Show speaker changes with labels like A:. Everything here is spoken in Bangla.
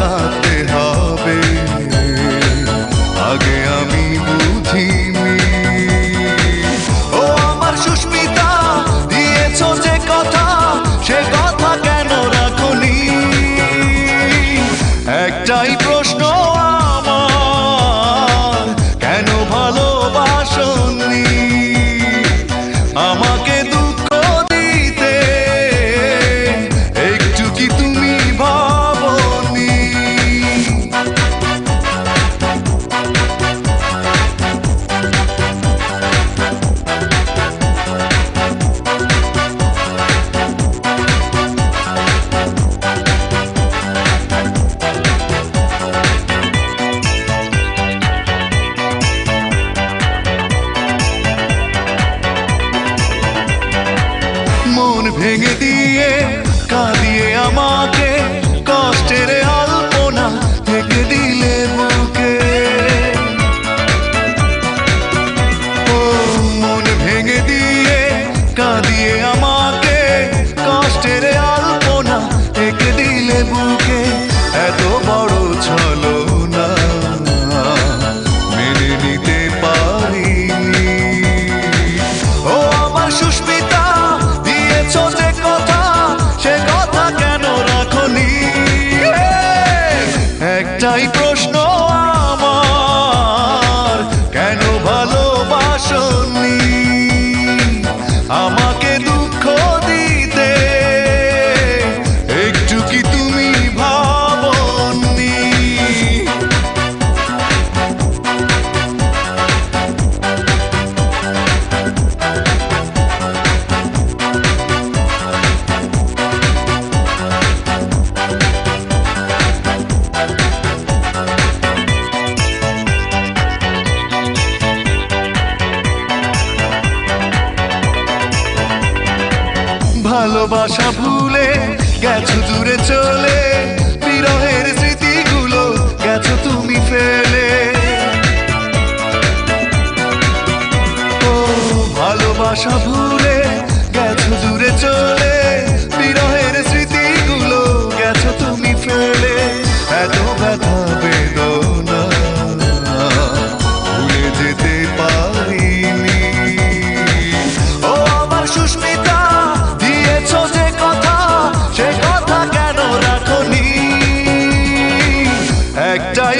A: থাকতে হবে, আগে আমি বুঝিনি। ও আমার সুস্মিতা, দিয়েছ যে কথা, সে কথা কেন রাখনি? একটাই প্রশ্ন আমার, কেন ভালোবাসনি? আমাকে দুঃখ দিতে একটু কি তুমি ভাবনি? মন ভেঙে দিয়ে কাঁদিয়ে আমাকে কষ্টের আলপনা থেকে দিলে বুকে। ও মন ভেঙে দিয়ে কাঁদিয়ে আমাকে কষ্টের আলপনা থেকে দিলে বুকে। এত বড় ছলনা মেনে নিতে পারিনি। ও আমার সুস্মিতা, যে কথা, সে কথা কেন রাখনি? একটাই প্রশ্ন আমার, কেন ভালোবাসনি? আমাকে দুঃখ দিতে একটু কি তুমি ভাবনি? ভালোবাসা ভুলে গেছো দূরে চলে, বিরহের স্মৃতিগুলো গেছো তুমি ফেলে। ও ভালোবাসা ভুলে গেছো দূরে চলে, বিরহের স্মৃতিগুলো গেছো তুমি ফেলে। এত ব্যথা বেদনা ভুলে যেতে পারিনি। ও আমার সুস্মিতা, দিয়েছ যে কথা, সে কথা কেন রাখনি? একটাই